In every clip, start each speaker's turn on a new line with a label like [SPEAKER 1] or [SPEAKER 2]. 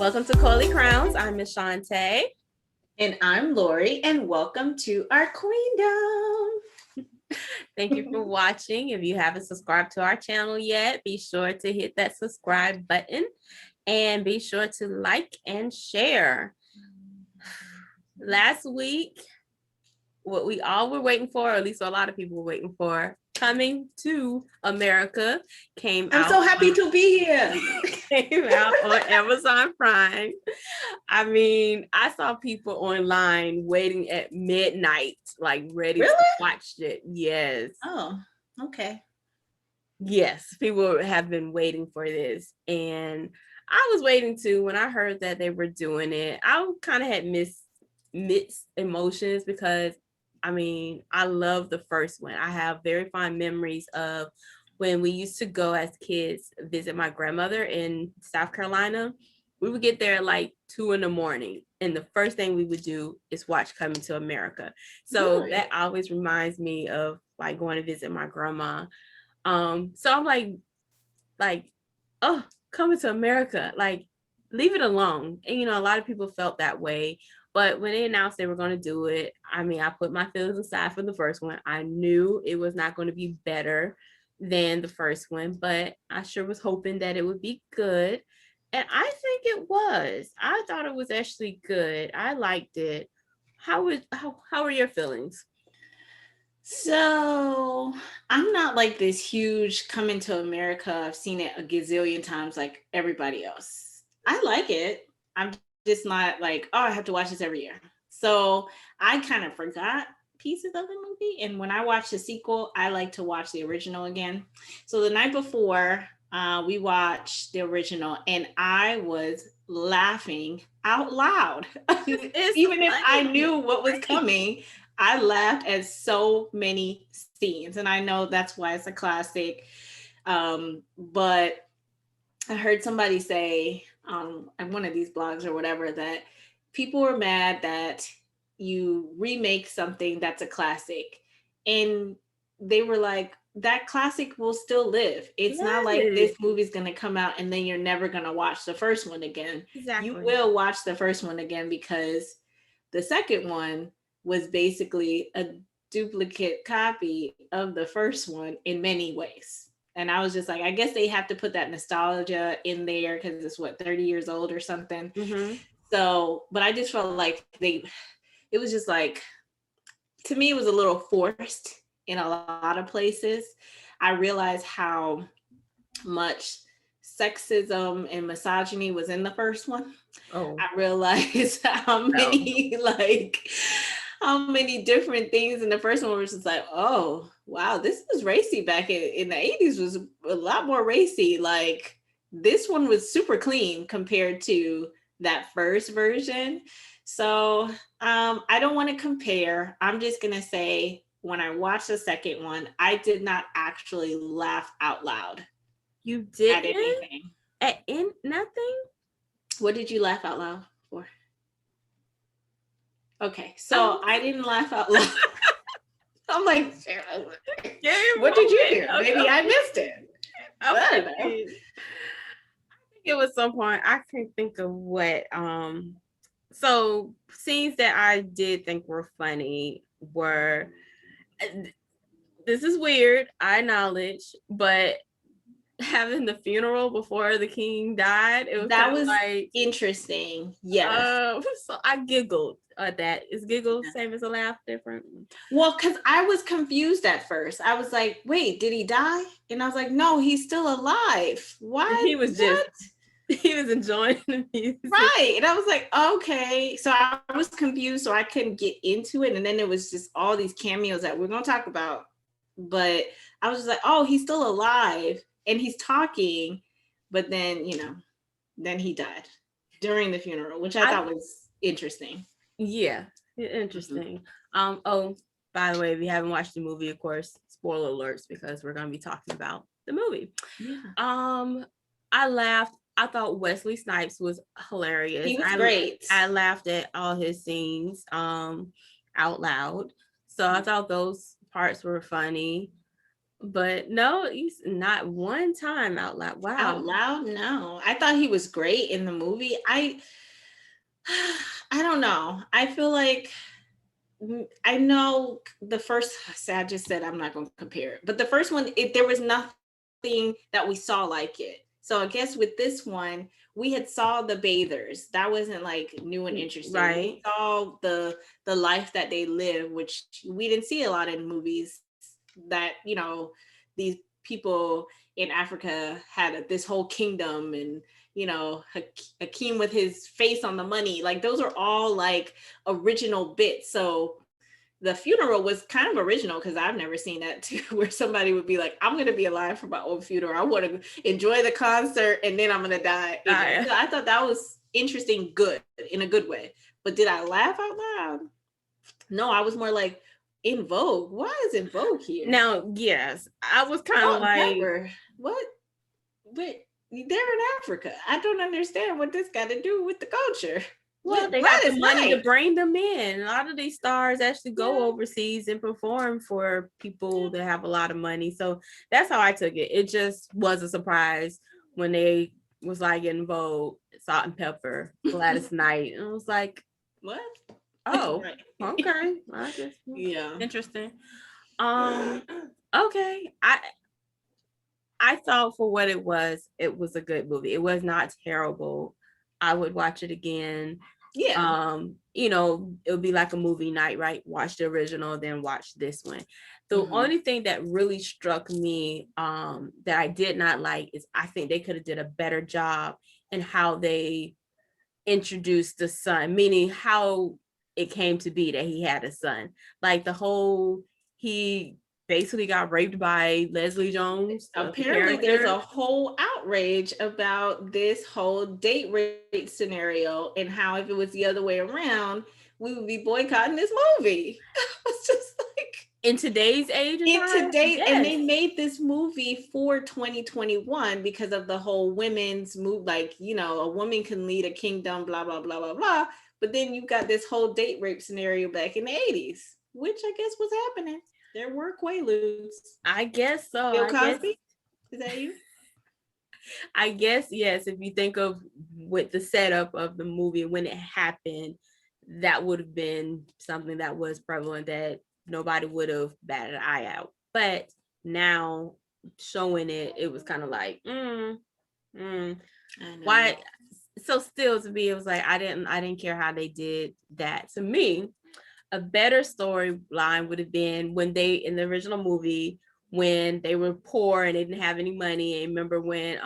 [SPEAKER 1] Welcome to Coilycrowns. I'm Miss Shantae.
[SPEAKER 2] And I'm Lori, and welcome to our Queendom.
[SPEAKER 1] Thank you for watching. If you haven't subscribed to our channel yet, be sure to hit that subscribe button and be sure to like and share. Last week, what we all were waiting for, or at least a lot of people were waiting for, Coming to America came out.
[SPEAKER 2] I'm so happy to be here.
[SPEAKER 1] Came out on Amazon Prime. I mean, I saw people online waiting at midnight, like ready to watch it. Yes.
[SPEAKER 2] Oh, okay.
[SPEAKER 1] Yes, people have been waiting for this. And I was waiting too. When I heard that they were doing it, I kind of had mixed emotions because I mean, I love the first one. I have very fond memories of when we used to go as kids visit my grandmother in South Carolina. We would get there at like 2 a.m. and the first thing we would do is watch Coming to America. So that always reminds me of like going to visit my grandma. So I'm like, oh, Coming to America, like leave it alone. And you know, a lot of people felt that way. But when they announced they were going to do it, I mean, I put my feelings aside for the first one. I knew it was not going to be better than the first one, but I sure was hoping that it would be good. And I think it was. I thought it was actually good. I liked it. How are your feelings?
[SPEAKER 2] So I'm not like this huge Coming to America. I've seen it a gazillion times like everybody else. I like it. I'm just not like, oh, I have to watch this every year. So I kind of forgot pieces of the movie. And when I watch the sequel, I like to watch the original again. So the night before, we watched the original and I was laughing out loud. Even if I knew what was coming, I laughed at so many scenes. And I know that's why it's a classic. But I heard somebody say on one of these blogs or whatever that people were mad that you remake something that's a classic. And they were like, that classic will still live. It's not like this movie's going to come out and then you're never going to watch the first one again. Exactly. You will watch the first one again because the second one was basically a duplicate copy of the first one in many ways. And I was just like, I guess they have to put that nostalgia in there because it's 30 years old or something. Mm-hmm. So, but I just felt like it was just like, to me, it was a little forced in a lot of places. I realized how much sexism and misogyny was in the first one. Oh. I realized how many different things in the first one was just like, oh, wow, this was racy back in the 80s was a lot more racy. Like this one was super clean compared to that first version. So I don't want to compare. I'm just going to say when I watched the second one, I did not actually laugh out loud.
[SPEAKER 1] You didn't?
[SPEAKER 2] At anything.
[SPEAKER 1] At nothing?
[SPEAKER 2] What did you laugh out loud for? Okay, so I didn't laugh out loud. I'm like, what did you do? Maybe I missed it. I
[SPEAKER 1] think it was some point. I can't think of what. So scenes that I did think were funny were. This is weird, I acknowledge, but having the funeral before the king died,
[SPEAKER 2] that was like interesting. Yeah.
[SPEAKER 1] So I giggled at that. Is giggle same as a laugh different?
[SPEAKER 2] Well, because I was confused at first. I was like, wait, did he die? And I was like, no, he's still alive. Why?
[SPEAKER 1] He was enjoying the music.
[SPEAKER 2] Right. And I was like, okay. So I was confused, so I couldn't get into it. And then it was just all these cameos that we're going to talk about. But I was just like, oh, he's still alive. And he's talking, but then, then he died during the funeral, which I thought was interesting.
[SPEAKER 1] Yeah, interesting. Mm-hmm. Oh, by the way, if you haven't watched the movie, of course, spoiler alerts, because we're going to be talking about the movie. Yeah. I laughed. I thought Wesley Snipes was hilarious.
[SPEAKER 2] He was great.
[SPEAKER 1] I laughed at all his scenes out loud. So I thought those parts were funny. But no, he's not one time out loud. Wow.
[SPEAKER 2] Out loud, no. I thought he was great in the movie. I don't know. I feel like I know the first. I just said I'm not going to compare it, but the first one, there was nothing that we saw like it. So I guess with this one, we had saw the bathers. That wasn't like new and interesting.
[SPEAKER 1] Right.
[SPEAKER 2] We saw the life that they live, which we didn't see a lot in movies. That these people in Africa had this whole kingdom, and Hakeem with his face on the money. Like those are all like original bits. So the funeral was kind of original because I've never seen that too, where somebody would be like, I'm going to be alive for my own funeral. I want to enjoy the concert and then I'm going to die. So I thought that was interesting, good, in a good way. But did I laugh out loud? No, I was more like, In Vogue. Why is In Vogue here?
[SPEAKER 1] Now, yes, I was kind of like,
[SPEAKER 2] what? But they're in Africa. I don't understand what this got to do with the culture.
[SPEAKER 1] Well, they got the money to bring them in. A lot of these stars actually go overseas and perform for people that have a lot of money. So that's how I took it. It just was a surprise when they was like In Vogue, Salt and Pepper, Gladys Knight. And I was like,
[SPEAKER 2] what?
[SPEAKER 1] Oh, okay. I guess, interesting. Okay. I thought for what it was a good movie. It was not terrible. I would watch it again. Yeah. It would be like a movie night, right? Watch the original, then watch this one. The only thing that really struck me that I did not like is I think they could have did a better job in how they introduced the son, meaning how it came to be that he had a son. Like he basically got raped by Leslie Jones.
[SPEAKER 2] Apparently there's a whole outrage about this whole date rape scenario and how if it was the other way around, we would be boycotting this movie. It's just like
[SPEAKER 1] in today's age
[SPEAKER 2] and they made this movie for 2021 because of the whole women's move, like a woman can lead a kingdom, blah blah blah blah blah. But then you got this whole date rape scenario back in the 80s, which I guess was happening. There were Quaaludes.
[SPEAKER 1] I guess so.
[SPEAKER 2] Bill Cosby? Is that you?
[SPEAKER 1] I guess, yes. If you think of with the setup of the movie when it happened, that would have been something that was prevalent that nobody would have batted an eye out. But now showing it, it was kind of like, why? So still to me, it was like I didn't care how they did that. To me, a better storyline would have been when they in the original movie when they were poor and they didn't have any money. And remember when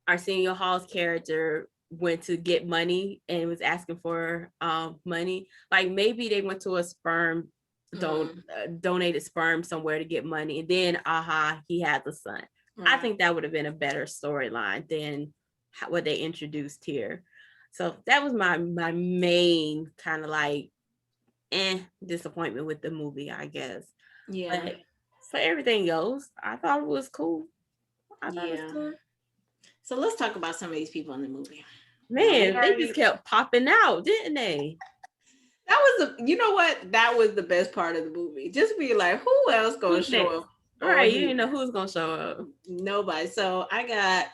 [SPEAKER 1] Arsenio Hall's character went to get money and was asking for money. Like maybe they went to a sperm donated sperm somewhere to get money, and then he had the son. I think that would have been a better storyline than what they introduced here. So that was my main kind of like disappointment with the movie, I guess. Yeah. But for everything else, I thought it was cool. I thought it was cool.
[SPEAKER 2] So let's talk about some of these people in the movie.
[SPEAKER 1] Man, they just kept popping out, didn't they?
[SPEAKER 2] That was that was the best part of the movie. Just be like, who else gonna show up?
[SPEAKER 1] Right, you didn't know who's gonna show up.
[SPEAKER 2] Nobody. So I got,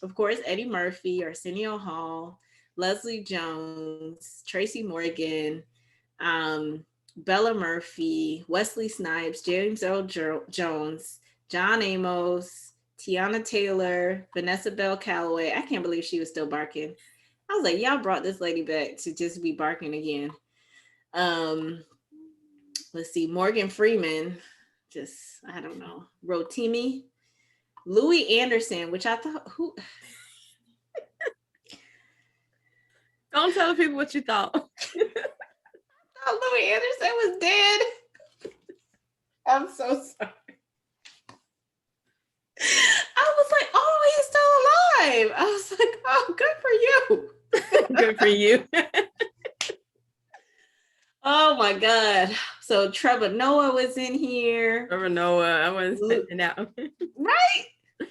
[SPEAKER 2] of course, Eddie Murphy, Arsenio Hall, Leslie Jones, Tracy Morgan, Bella Murphy, Wesley Snipes, James Earl Jones, John Amos, Tiana Taylor, Vanessa Bell Calloway. I can't believe she was still barking. I was like, y'all brought this lady back to just be barking again. Let's see, Morgan Freeman, just, I don't know, Rotimi, Louis Anderson, which I thought, who?
[SPEAKER 1] Don't tell the people what you thought.
[SPEAKER 2] I thought Louis Anderson was dead. I'm so sorry. I was like, oh, he's still alive. I was like, oh, good for you.
[SPEAKER 1] Good for you.
[SPEAKER 2] Oh my God. So Trevor Noah was in here.
[SPEAKER 1] Trevor Noah, I wasn't expecting that.
[SPEAKER 2] Right?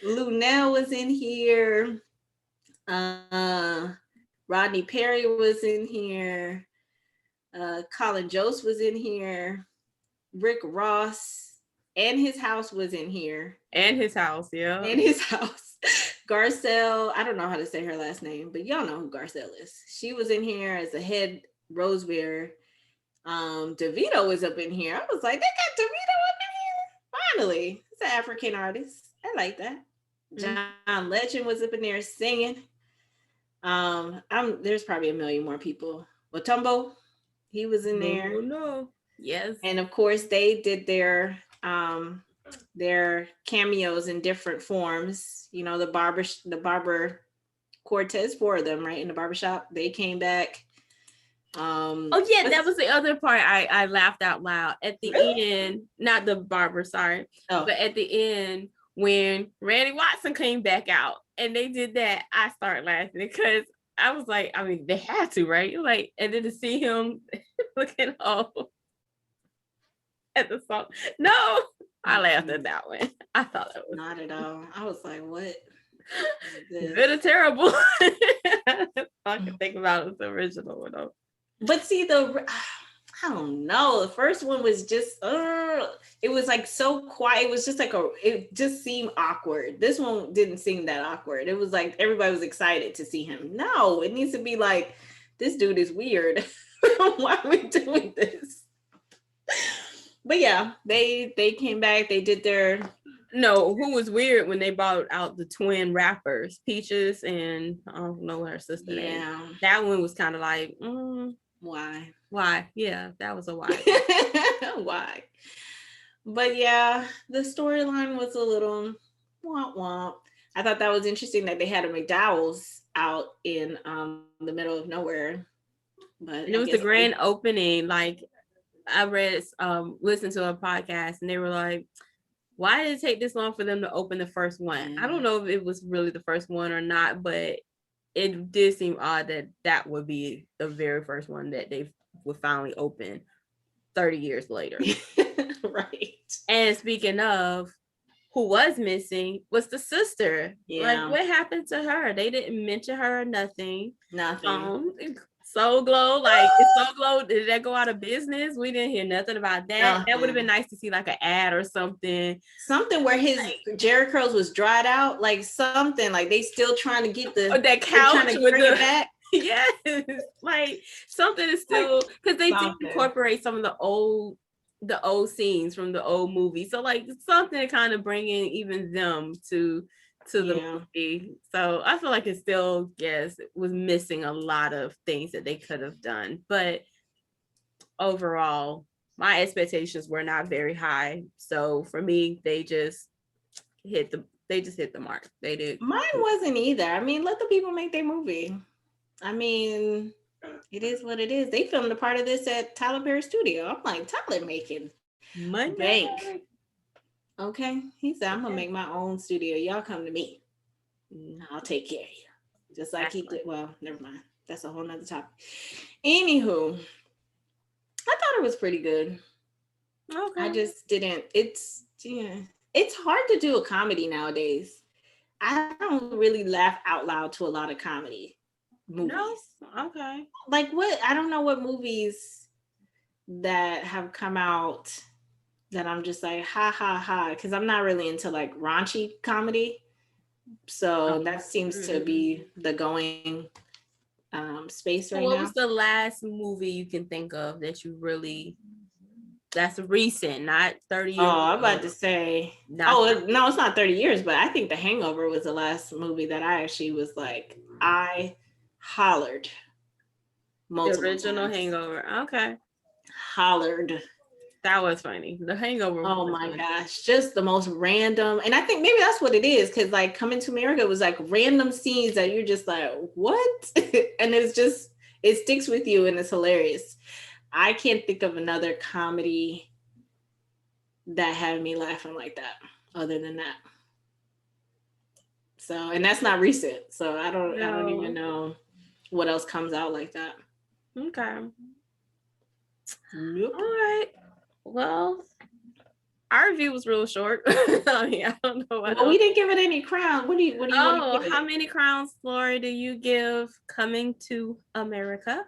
[SPEAKER 2] Lunel was in here. Rodney Perry was in here. Colin Jost was in here. Rick Ross. and his house was in here.
[SPEAKER 1] And his house, yeah.
[SPEAKER 2] And his house. Garcelle, I don't know how to say her last name, but y'all know who Garcelle is. She was in here as a head rose bearer. DeVito was up in here. I was like, they got DeVito up in here. Finally. It's an African artist. I like that. John Legend was up in there singing. There's probably a million more people. Watumbo, he was in there.
[SPEAKER 1] No. Yes.
[SPEAKER 2] And of course, they did their cameos in different forms. You know, the barber Cortez, 4 of them, right, in the barbershop. They came back.
[SPEAKER 1] Oh yeah, that was the other part. I laughed out loud at the end. Not the barber, sorry, but at the end when Randy Watson came back out and they did that, I started laughing because I was like, I mean, they had to, right? Like, and then to see him looking off at the song. No, I laughed at that one. I thought that was
[SPEAKER 2] not at all. I was like, what?
[SPEAKER 1] Good or terrible. I can think about it, the original one though.
[SPEAKER 2] But see, I don't know. The first one was just, it was like so quiet. It was just like it just seemed awkward. This one didn't seem that awkward. It was like everybody was excited to see him. No, it needs to be like, this dude is weird. Why are we doing this? But yeah, they came back. They did their.
[SPEAKER 1] No, who was weird when they brought out the twin rappers, Peaches and I don't know her sister name. That one was kind of like, why? Yeah, that was a why.
[SPEAKER 2] Why? But yeah, the storyline was a little womp womp. I thought that was interesting that they had a McDowell's out in the middle of nowhere. But
[SPEAKER 1] it was the grand opening. Like I listened to a podcast and they were like, why did it take this long for them to open the first one? I don't know if it was really the first one or not, but it did seem odd that would be the very first one that they would finally open 30 years later.
[SPEAKER 2] Right.
[SPEAKER 1] And speaking of, who was missing was the sister. Yeah. Like, what happened to her? They didn't mention her or nothing. Soul Glow, like it's Soul Glow. Did that go out of business? We didn't hear nothing about that. That would have been nice to see like an ad or something.
[SPEAKER 2] Something where his Jerry curls was dried out, like something like they still trying to get
[SPEAKER 1] that couch
[SPEAKER 2] trying to bring it back.
[SPEAKER 1] Yes, like something is still because they did incorporate some of the old scenes from the old movie. So like something to kind of bring in even them to the movie. So I feel like it still, it was missing a lot of things that they could have done. But overall, my expectations were not very high. So for me, they just hit the mark. They did.
[SPEAKER 2] Mine wasn't either. I mean, let the people make their movie. I mean, it is what it is. They filmed a part of this at Tyler Perry Studio. I'm like, Tyler making bank. Okay, he said, I'm gonna make my own studio. Y'all come to me. I'll take care of you. Just like he did. Well, never mind. That's a whole nother topic. Anywho, I thought it was pretty good. Okay. I just didn't. It's hard to do a comedy nowadays. I don't really laugh out loud to a lot of comedy movies.
[SPEAKER 1] No? Okay.
[SPEAKER 2] Like what? I don't know what movies that have come out that I'm just like, ha, ha, ha. Because I'm not really into like raunchy comedy. So that seems to be the going space right now.
[SPEAKER 1] What was the last movie you can think of that you really, that's recent, not 30 years?
[SPEAKER 2] Oh, I'm about to say, no, it's not 30 years, but I think The Hangover was the last movie that I actually was like, I hollered.
[SPEAKER 1] The original times. Hangover. Okay.
[SPEAKER 2] Hollered.
[SPEAKER 1] That was funny. The Hangover.
[SPEAKER 2] Oh my gosh, just the most random. And I think maybe that's what it is, because like Coming to America was like random scenes that you're just like, what? And it's just, it sticks with you and it's hilarious. I can't think of another comedy that had me laughing like that other than that. So, and that's not recent. So I don't even know what else comes out like that.
[SPEAKER 1] Okay. Nope. All right. Well, our review was real short. I mean, I don't know what.
[SPEAKER 2] Well, we didn't give it any crown. What do you want to give it?
[SPEAKER 1] How many crowns, Lori, do you give Coming to America?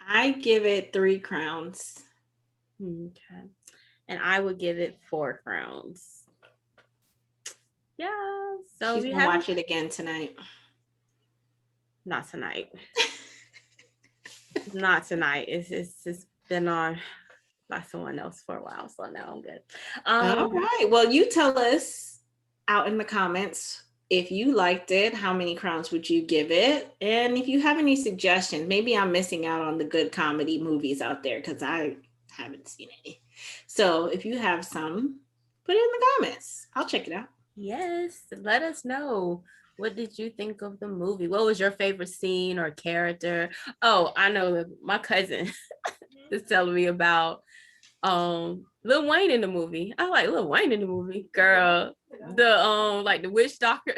[SPEAKER 2] I give it 3 crowns.
[SPEAKER 1] Okay. and I would give it 4 crowns. Yeah, so
[SPEAKER 2] She's
[SPEAKER 1] we
[SPEAKER 2] gonna
[SPEAKER 1] have
[SPEAKER 2] watch it again tonight.
[SPEAKER 1] not tonight. Not tonight. It's been on by someone else for a while, so now I'm good.
[SPEAKER 2] All right. Well, you tell us out in the comments if you liked it, how many crowns would you give it? And if you have any suggestions, maybe I'm missing out on the good comedy movies out there because I haven't seen any. So if you have some, put it in the comments. I'll check it out.
[SPEAKER 1] Yes, let us know. What did you think of the movie? What was your favorite scene or character? Oh, I know my cousin is telling me about Lil Wayne in the movie. I like Lil Wayne in the movie. Girl, the like the witch doctor.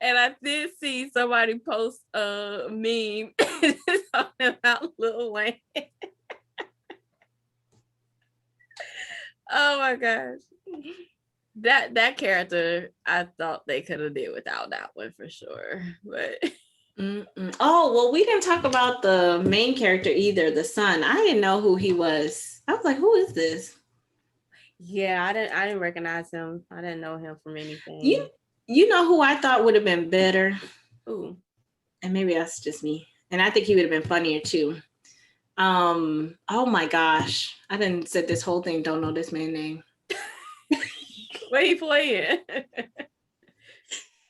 [SPEAKER 1] And I did see somebody post a meme talking about Lil Wayne. Oh my gosh. That character, I thought they could have did without that one for sure. But
[SPEAKER 2] oh, well, we didn't talk about the main character either, the son. I didn't know who he was. I was like, who is this?
[SPEAKER 1] yeah, I didn't recognize him. I didn't know him from anything.
[SPEAKER 2] You know who I thought would have been better?
[SPEAKER 1] Ooh.
[SPEAKER 2] And maybe that's just me. And I think he would have been funnier too. Oh my gosh. I didn't said this whole thing, don't know this man's name.
[SPEAKER 1] What he playing?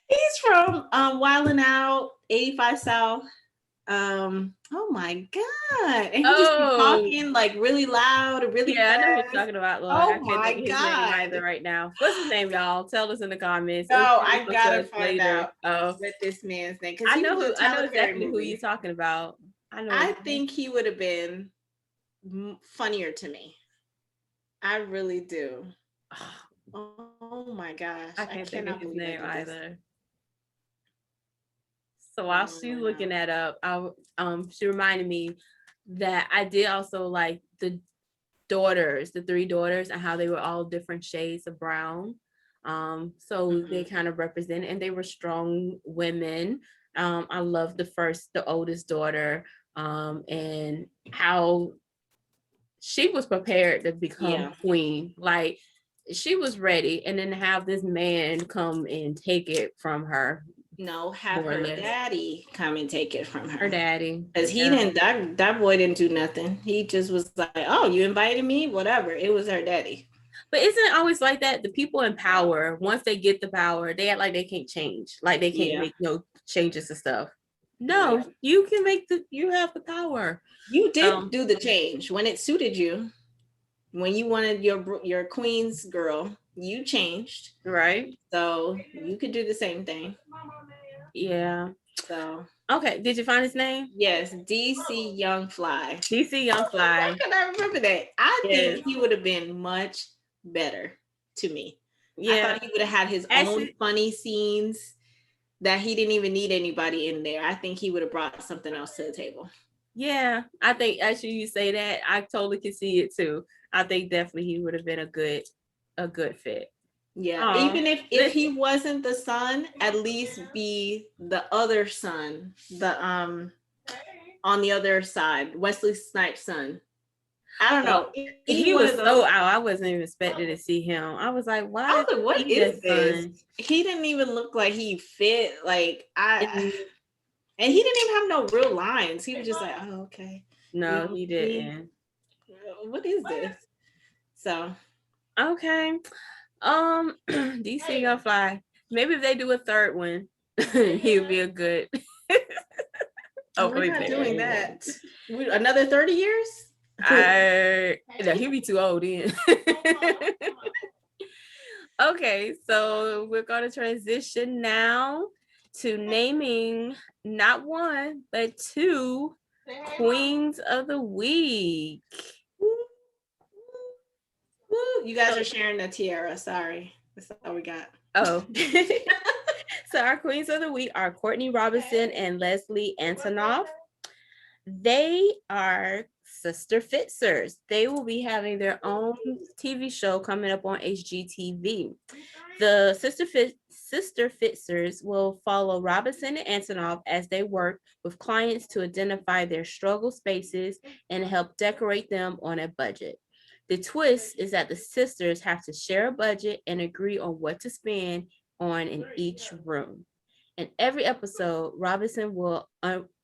[SPEAKER 2] He's from Wildin' Out, 85 South. Oh my god. And he just be talking like really loud and really fast.
[SPEAKER 1] I know what you're talking about, Lord.
[SPEAKER 2] Oh
[SPEAKER 1] I can't
[SPEAKER 2] my
[SPEAKER 1] think of his name either right now. What's his name, y'all? Tell us in the comments.
[SPEAKER 2] No, I gotta find out what this man's name.
[SPEAKER 1] I know exactly who you're talking about.
[SPEAKER 2] I think he would have been funnier to me. I really do. Oh my gosh.
[SPEAKER 1] I can't think of his name either. So while she's looking that up, she reminded me that I did also like the 3 daughters, and how they were all different shades of brown. So they kind of represent, and they were strong women. I love the oldest daughter, and how she was prepared to become queen. Like she was ready, and then have this man come and take it from her.
[SPEAKER 2] No, have her daddy come and take it from her.
[SPEAKER 1] Her daddy.
[SPEAKER 2] Because he didn't, that boy didn't do nothing. He just was like, oh, you invited me? Whatever. It was her daddy.
[SPEAKER 1] But isn't it always like that? The people in power, once they get the power, they act like they can't change. Like they can't make no changes to stuff. No, you can you have the power.
[SPEAKER 2] You did do the change when it suited you. When you wanted your queen's girl, you changed.
[SPEAKER 1] Right.
[SPEAKER 2] So you could do the same thing.
[SPEAKER 1] Yeah.
[SPEAKER 2] So
[SPEAKER 1] okay, did you find his name?
[SPEAKER 2] Yes, DC Young Fly.
[SPEAKER 1] DC Young Fly.
[SPEAKER 2] How can I remember that? I think he would have been much better to me. Yeah. I thought he would have had his own funny scenes that he didn't even need anybody in there. I think he would have brought something else to the table.
[SPEAKER 1] Yeah, I think actually you say that, I totally can see it too. I think definitely he would have been a good fit.
[SPEAKER 2] Yeah, even if he wasn't the son, at least be the other son, the on the other side, Wesley Snipes' son. I don't know.
[SPEAKER 1] He was so out. I wasn't even expecting to see him. I was like, why?
[SPEAKER 2] I was like, what is this? He didn't even look like he fit. Like and he didn't even have no real lines. He was just like, oh, okay.
[SPEAKER 1] No, he didn't.
[SPEAKER 2] What is this? So
[SPEAKER 1] okay. DC Young Fly. Maybe if they do a third one, he'll be a good.
[SPEAKER 2] We're not doing that. Another 30 years?
[SPEAKER 1] He'll be too old then. Okay, so we're going to transition now to naming not one but 2 Queens of the Week.
[SPEAKER 2] Woo. You guys are sharing the tiara. Sorry. That's all we got.
[SPEAKER 1] Oh. So our Queens of the Week are Courtney Robinson and Leslie Antonoff. They are Sister Fitzers. They will be having their own TV show coming up on HGTV. The sister fixers will follow Robinson and Antonov as they work with clients to identify their struggle spaces and help decorate them on a budget. The twist is that the sisters have to share a budget and agree on what to spend on in each room. In every episode, Robinson will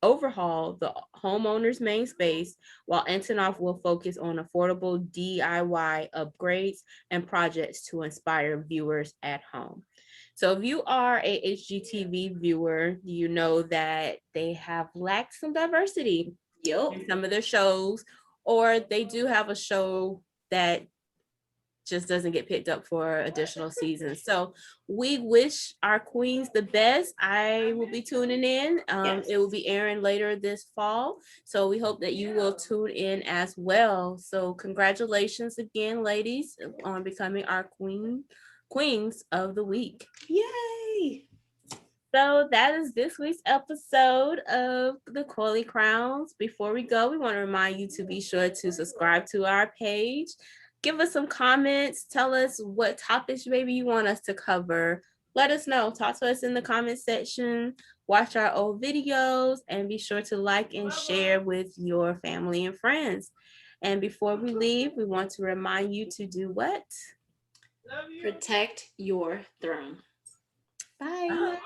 [SPEAKER 1] overhaul the homeowner's main space, while Antonov will focus on affordable DIY upgrades and projects to inspire viewers at home. So, if you are a HGTV viewer, you know that they have lacked some diversity in some of their shows, or they do have a show that just doesn't get picked up for additional seasons. So we wish our queens the best. I will be tuning in.
[SPEAKER 2] Yes.
[SPEAKER 1] It will be airing later this fall. So we hope that you will tune in as well. So congratulations again, ladies, on becoming our queens of the week.
[SPEAKER 2] Yay!
[SPEAKER 1] So that is this week's episode of the Coily Crowns. Before we go, we want to remind you to be sure to subscribe to our page. Give us some comments. Tell us what topics maybe you want us to cover. Let us know. Talk to us in the comment section. Watch our old videos and be sure to like and share with your family and friends. And before we leave, we want to remind you to do what?
[SPEAKER 2] Protect your throne. Bye.